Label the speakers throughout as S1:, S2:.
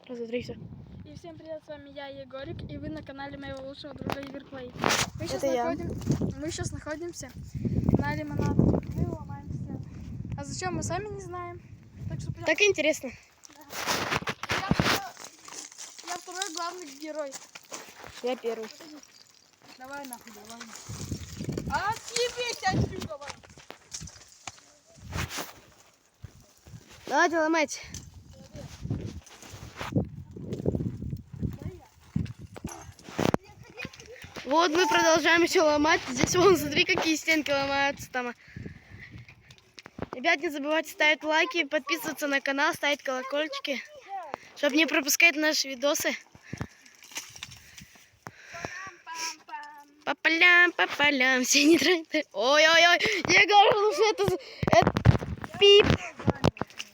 S1: Раз, два, три, все.
S2: И всем привет, с вами я, Егорик, и вы на канале моего лучшего друга Игорь Плей. Мы сейчас находимся на лимонад. Мы ломаем стену. А зачем, мы сами не знаем.
S1: Так интересно.
S2: Да. Я второй главный герой.
S1: Я первый.
S2: Давай нахуй, давай. А съебись отсюда, давай.
S1: Давайте ломать. Вот мы продолжаем еще ломать. Здесь вон, смотри, какие стенки ломаются там. Ребят, не забывайте ставить лайки, подписываться на канал, ставить колокольчики, чтобы не пропускать наши видосы. По полям, все не трогайте. Ой-ой-ой, Егор, ну это пип.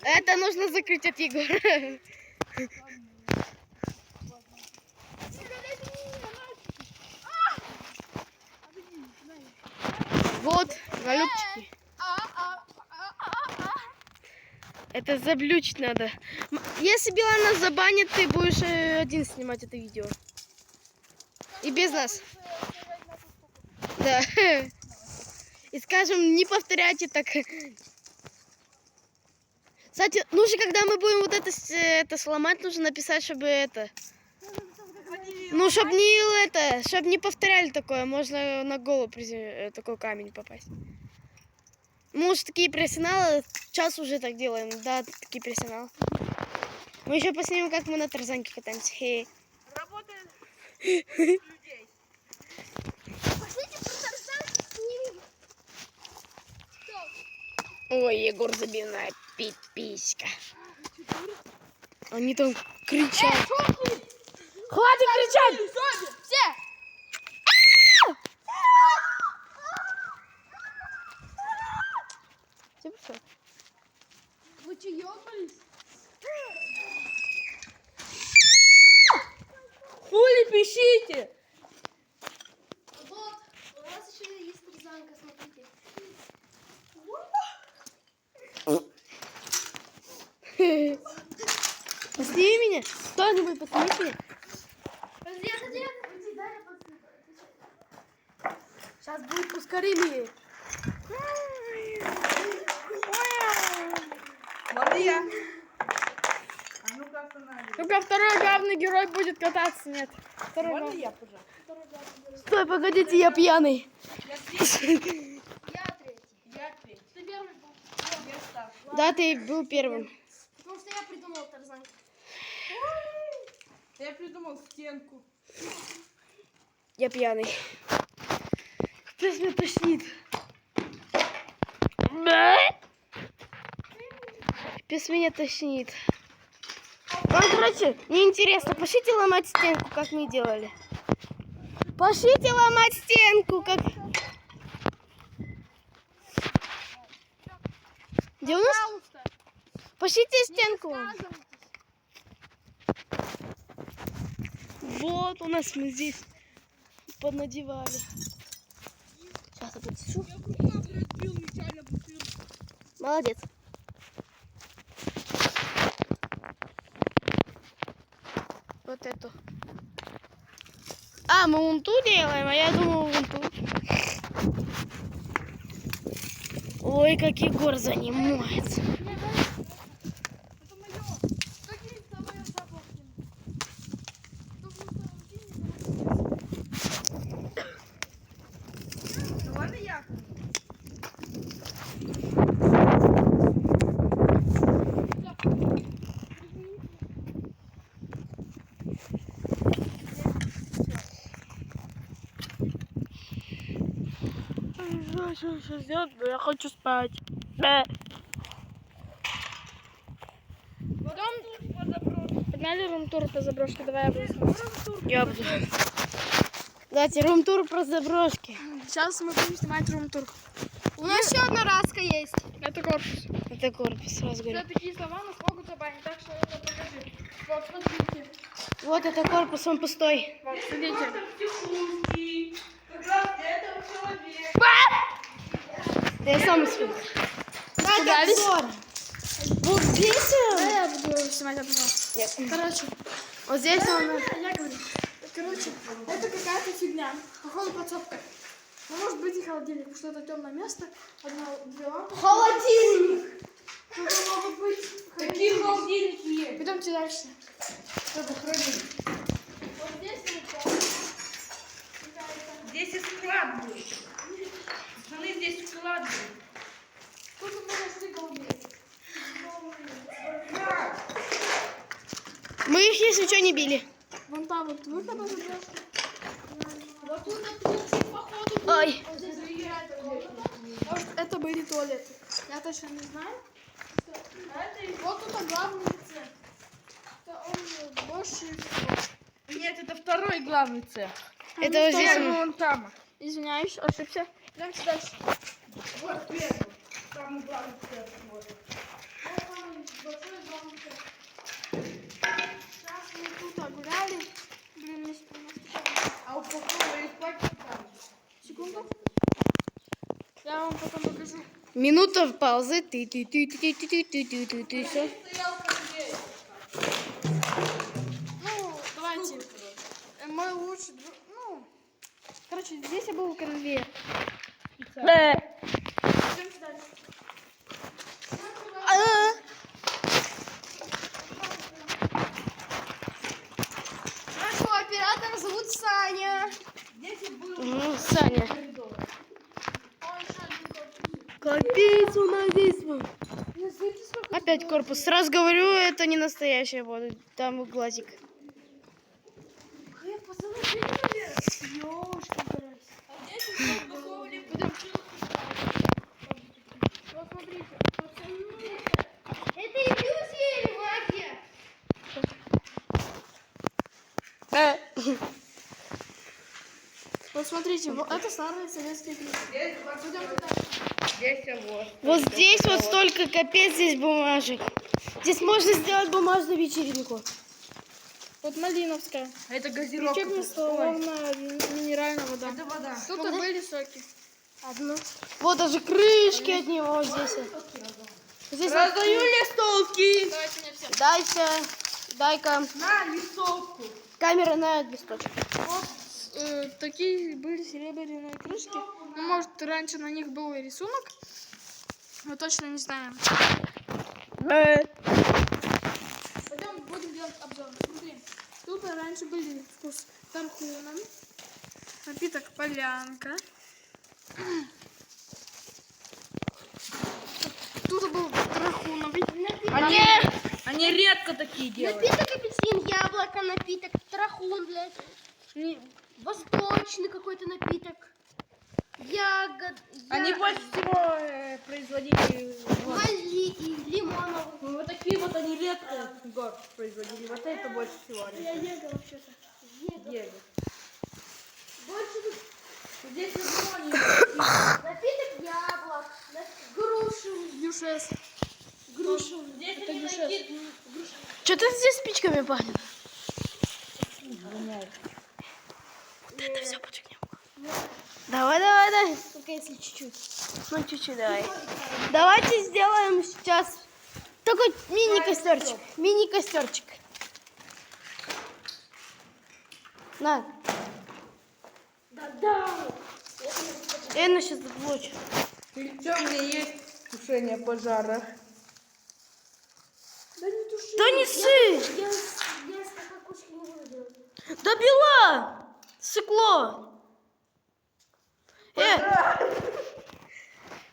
S1: Это нужно закрыть от Егора. Вот, голубчики. Это заблючить надо. Если Билан нас забанит, ты будешь один снимать это видео. И без нас. Да. И скажем, не повторяйте так. Кстати, нужно, когда мы будем вот это сломать, нужно написать, чтобы это... Ну, чтобы не повторяли такое. Можно на голову такой камень попасть. Может, такие профессионалы, сейчас уже так делаем. Да, такие профессионалы. Мы еще поснимем, как мы на тарзанке катаемся. Хей.
S2: Работаем людей. Пошлите про тарзанку снимем.
S1: Ой, Егор, забивная пиписька. Они там кричат. Хватит кричать!
S2: Все!
S1: Типа что?
S2: Вы че, ёбались?
S1: Хули пищите!
S2: Вот, у нас еще есть тарзанка, смотрите.
S1: Посними меня! Кто-нибудь поснимите меня!
S2: Подожди,
S1: Сейчас будет ускорение.
S3: Мария! А ну-ка остановись.
S2: только второй главный герой будет кататься, нет. Второй
S3: Можно
S2: главный.
S3: я, пожалуйста?
S1: Стой, погодите, я пьяный.
S2: Я третий.
S3: Я третий.
S2: Ты первый был.
S3: Я старший.
S1: Да, ты был первым.
S2: Потому что я придумал тарзанку.
S3: Я придумал стенку.
S1: Я пьяный. Капец, меня тошнит. Капец, меня тошнит. Вам, короче, неинтересно. Пошлите ломать стенку, как мы делали. Пошлите ломать стенку, как... Где у нас?
S2: Пожалуйста.
S1: Пошлите стенку. Вот у нас мы здесь поднадевали. Сейчас я подсижу.
S3: Я круга, блядь, бил нечаянно бутылку.
S1: Молодец. Вот эту. А, мы вон ту делаем, а я думал вон ту. Ой, как Егор занимается.
S2: Это мое. Какие самые запахи?
S3: Ну ладно я.
S1: Сейчас делать, я хочу спать.
S2: Погнали рум-тур по заброшке, давай я буду снимать.
S1: Я буду. Давайте рум-тур про заброшки.
S2: Сейчас мы будем снимать рум-тур. У нас еще одна раска есть. Это корпус.
S1: Это корпус, сразу говорю.
S2: За такие слова нас могут забанить, так что это покажи. Вот, смотрите.
S1: Вот это корпус, он пустой.
S2: Вот, смотрите.
S3: Тихушки. Как раз для этого человека.
S1: Да я сам успел.
S2: Испугались?
S1: Вот здесь.
S2: Да, я буду снимать обзор.
S1: Нет.
S2: Короче,
S1: Вот здесь он...
S2: я говорю. Короче, это какая-то фигня. Походу подсобка. Ну, может быть и холодильник, потому что это темное место. Две лампы.
S1: Холодильник!
S2: Что могут быть?
S3: Какие холодильники есть?
S2: Пойдемте дальше.
S3: Чтобы хранить.
S2: Вот здесь вот какая-то.
S3: Здесь и склад будет. Пацаны, здесь склад будет.
S2: Тут мы нашли голубей.
S1: Мы их, если что, не били.
S2: Вон там вот выход уже был.
S3: Вот тут отключить, походу.
S1: Ой.
S2: Вот здесь заезжает комната. Может, это были туалеты. Я точно не знаю. А это и вот тут главный цех. Это он больше всего.
S3: Нет, это второй главный цех.
S1: Это вот здесь
S3: Первый
S1: он.
S3: вон там.
S2: Извиняюсь, ошибся. Идемте дальше.
S3: Вот первый. Самый главный цех. Вот.
S2: Вот самый большой главный цех. Сейчас мы тут гуляли. Блин, не спрятал.
S3: А упаковывали пачки там.
S2: Секунду. Я вам потом покажу.
S1: Минута паузы. Ты. Все.
S3: Стоял как здесь.
S2: Ну, давайте. Мой лучший друг. Ну, короче, здесь я был конвейер. Идемте дальше. Нашего оператора зовут Саня.
S3: Здесь и был
S1: Саня.
S3: коридор.
S2: О, еще один корпус.
S1: Капец у нас здесь.
S2: Не знаете, сколько?
S1: Опять корпус. Сразу говорю, это не настоящая вода. Там глазик.
S2: Пацаны, видели? Ёшки, блядь.
S3: А здесь уже упаковывали бутылку.
S2: Вот смотрите.
S1: Это иллюзия или магия?
S2: Вот смотрите, вот это старые советские книги.
S3: Здесь вот
S2: Пойдемте дальше.
S3: здесь вот.
S1: Вот здесь вот столько капец здесь бумажек. Здесь можно сделать бумажную вечеринку.
S2: Вот Малиновская.
S3: Это газировка.
S2: Лечебная столовная минеральная вода.
S3: Это вода.
S2: Тут были соки.
S1: Одну. Вот даже крышки от него вот здесь. Здесь
S3: Раздаю листовки.
S2: Давайте мне все.
S1: Дайте. Дай-ка.
S3: На листовку.
S1: Камера на листочек.
S2: Вот такие были серебряные крышки. Ну, может, раньше на них был рисунок. Мы точно не знаем. Пойдем, будем делать обзор. Смотри, тут раньше были вкус тархуна, напиток полянка. Тут был тархуновый.
S3: Они редко такие делают.
S4: Напиток апельсин, яблоко, напиток, трахун, блядь. Восточный какой-то напиток.
S3: Они больше всего производили
S4: лимоновый.
S3: вот такие вот они редко год производили. Вот это больше всего они
S2: Я ел вообще-то.
S3: ели.
S4: Больше
S3: Здесь лимоны.
S4: напиток яблок, груши.
S2: Юшес.
S4: Груши.
S3: Здесь
S2: Это
S3: они
S2: дешев.
S3: найти.
S1: Что-то здесь спичками пахнет. Вот это все поджигнем. Давай.
S4: Только если чуть-чуть.
S1: Ну, чуть-чуть давай. Давайте сделаем сейчас такой мини-костерчик. Мини-костерчик. На.
S4: Да.
S1: Я на сейчас заблочу.
S3: Что у меня есть тушение пожара?
S4: Да не туши.
S1: Да не ссы!
S4: Я такой кусок не буду делать.
S1: Да бела! Сыкло!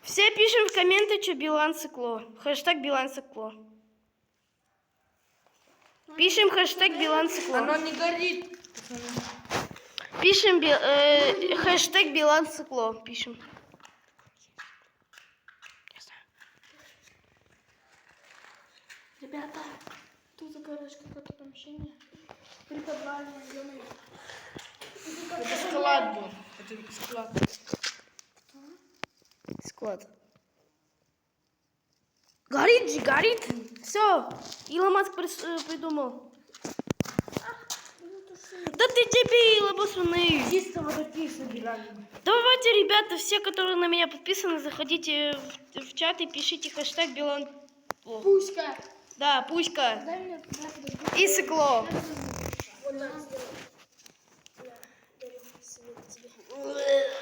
S1: Все пишем в комменты, что Билан сыкло. Хэштег Билан сыкло. Пишем хэштег Билан
S3: Оно
S1: сыкло.
S3: не горит.
S1: Пишем хэштег Билан сыкло. Пишем.
S2: Ребята, тут, короче, какое-то помещение. Преподвальное, ё-моё.
S3: Это склад был. Это склад.
S1: Склад. Горит же, горит. Все. Илон Маск придумал. Да ты дебил, обоссанный.
S3: Чисто вот такие собирали.
S1: Давайте, ребята, все, которые на меня подписаны, заходите в чат и пишите хэштег Билан.
S2: Пуська.
S1: Да, пуська.
S2: Дай мне, дай, подожди.
S1: И сыкло.
S4: Вот так сделай. На, дарю свет тебе.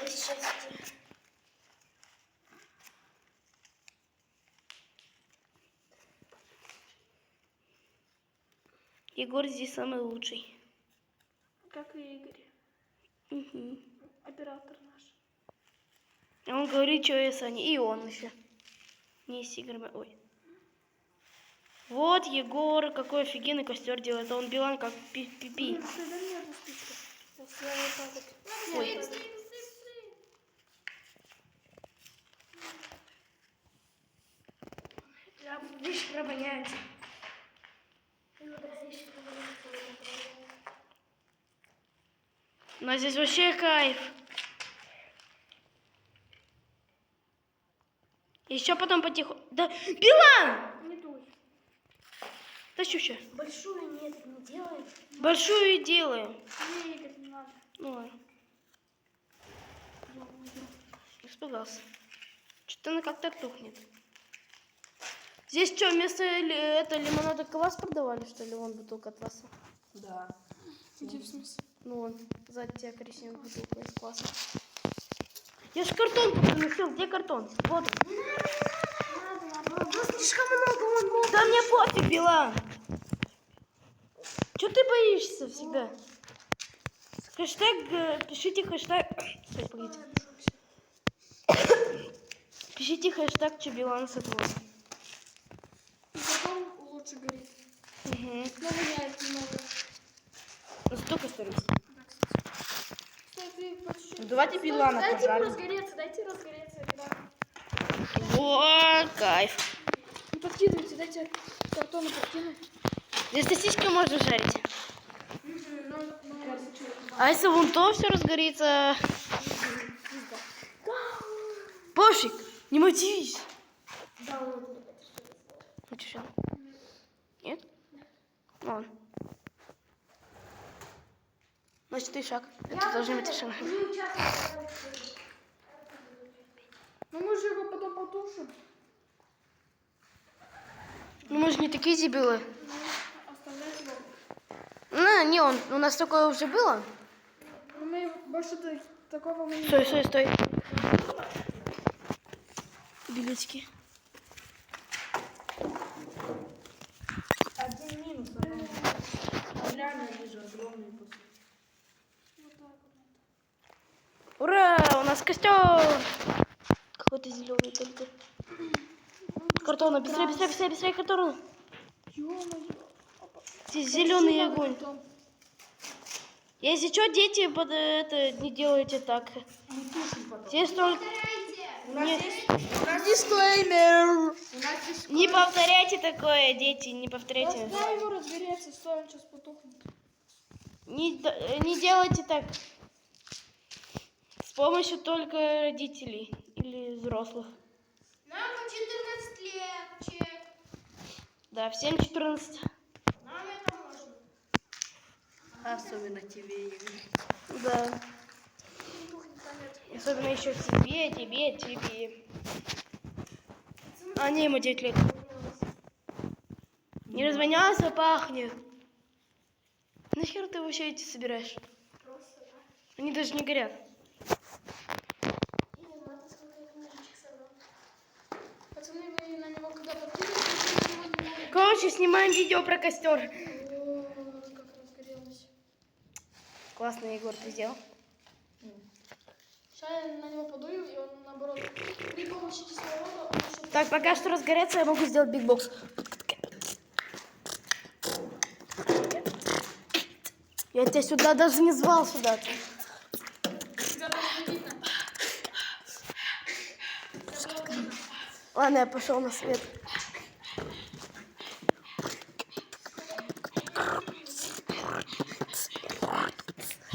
S4: Счастье.
S1: Егор здесь самый лучший.
S2: Как и Игорь,
S1: Угу.
S2: оператор наш.
S1: А он говорит, что я Саня. И он еще. Не с играми. Ой. Вот Егор, какой офигенный костер делает. А он Билан как пи-пи-пи.
S2: Блин, стой, дай мне одну спичку. Сейчас я вот так вот.
S1: Ой.
S4: Видишь, пробоняется. И вот здесь пробоняется.
S1: Но здесь вообще кайф. Еще потом потихоньку. Да, Билан!
S2: Не дуй.
S1: Да чуща.
S4: Большую нет, не делаем.
S1: Большую и делаем.
S2: Не, Игорь, не надо.
S1: Ну ладно. Испугался. Что-то она как-то тухнет. Здесь что, вместо лимонада квас продавали, что ли? Вон бутылка кваса.
S3: Да.
S2: Где в смысле?
S1: Ну вон, сзади тебя коричневая бутылка из кваса. Я ж картон тут приносил. Где картон? Вот он.
S4: Слишком много.
S1: Да мне пофиг, Билан. Чё ты боишься всегда? Хэштег, пишите хэштег... Стой, погодите. Пишите хэштег, что Билан сотворил.
S2: И потом лучше горит.
S1: Угу.
S2: Но воняет немного.
S1: Ну столько стоит.
S2: Да, кстати. Стой, ты по чуть-чуть.
S3: Ну, давайте
S2: Стой,
S3: Билана
S2: дайте ему
S3: пожарим.
S2: дайте разгореться, ребята.
S1: О, кайф.
S2: Не подкидывайте, дайте картону подкинуть.
S1: Здесь сосиски можно жарить. А если вон то все разгорится? Пофиг, не мотивись.
S4: Да, он это что-то сделал.
S1: Ну что, нет? Ладно. Значит, ты шаг. Это должен быть шаг.
S4: Не участвую.
S2: Ну мы же его потом потушим.
S1: Ну мы же не такие дебилы.
S2: Оставлять его.
S1: Не он. У нас такое уже было.
S2: Но мы больше такого мы не
S1: Стой,
S2: делаем.
S1: стой, стой. Билетики.
S3: Один минус. Реально вижу огромный кусок.
S2: Вот так вот.
S1: Ура! У нас костер! Какой-то зеленый только. Картона, быстрее, быстрее, быстрее, быстрее картона.
S2: Ё-моё.
S1: Здесь зеленый
S2: Почему
S1: огонь.
S2: потом?
S1: Если что, дети, под это не делайте так. Здесь только... Нет,
S2: Дисклеймер.
S1: не повторяйте такое, дети, не повторяйте.
S2: Дай его разгореться, стой, он сейчас потухнет.
S1: Не делайте так. С помощью только родителей или взрослых.
S4: Нам по 14 лет, чек.
S1: Да, всем 14.
S4: Нам это можно.
S3: Особенно тебе, Игорь.
S1: Да. Особенно еще тебе. А не, ему 9 лет. Не развонялся, пахнет. Нахер ты вообще эти собираешь?
S4: Просто, да.
S1: Они даже не горят.
S4: И не знаю, сколько я книжечек собрал.
S2: Пацаны, вы на него когда подкидываете, его не надо.
S1: Короче, снимаем видео про костер.
S2: О, как разгорелось.
S1: Классно, Егор, ты сделал.
S2: Сейчас я на него подую, и он наоборот при помощи кислорода он еще...
S1: Так, пока что разгорится, я могу сделать бигбокс. Я тебя сюда даже не звал сюда.
S2: Тебя даже не видно.
S1: Ладно, я пошел на свет.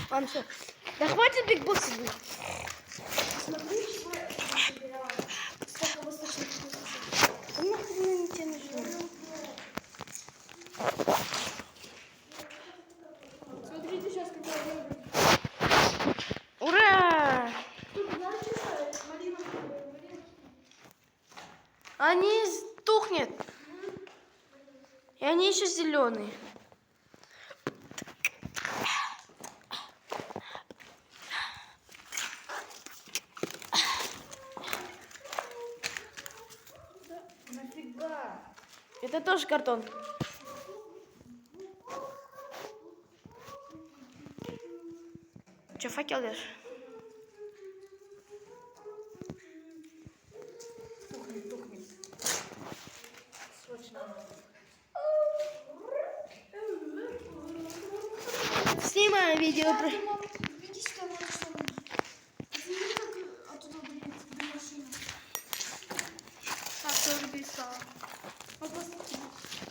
S1: Ладно, все. Да хватит бигбокс.
S4: Смотри, что я собирала. Сколько восточных вкусов.
S1: Да нахрена тебе нужно?
S2: Смотрите сейчас, как я выиграю.
S1: Ура!
S2: Тут, знаешь, что? Малина.
S1: Они тухнет. еще зеленый.
S3: Нафига?
S1: Это тоже картон. Че, факел ешь?
S3: Тухнет, тухнет. Срочно.
S1: Снимаю видео.
S4: Иди сюда, вот что ли. Извини, как оттуда, блин, до машины.
S2: Так, тоже писала.
S4: Он просто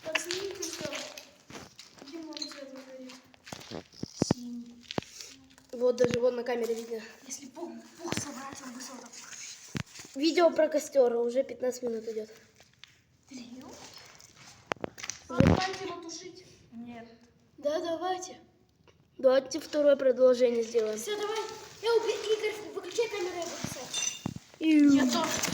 S4: так сними, ты что? Где мой цвет выгорит? Синий.
S1: Вот даже вот на камере видно.
S4: Если пух собрать, он бы собрал.
S1: Видео про костер уже 15 минут идет.
S4: Ты видел? Давайте его тушить.
S3: Нет.
S4: Да, давайте.
S1: Давайте второе продолжение сделаем.
S4: Все, давай. Игорь, выключай камеру, я буду писать.
S1: И-
S4: Я тоже.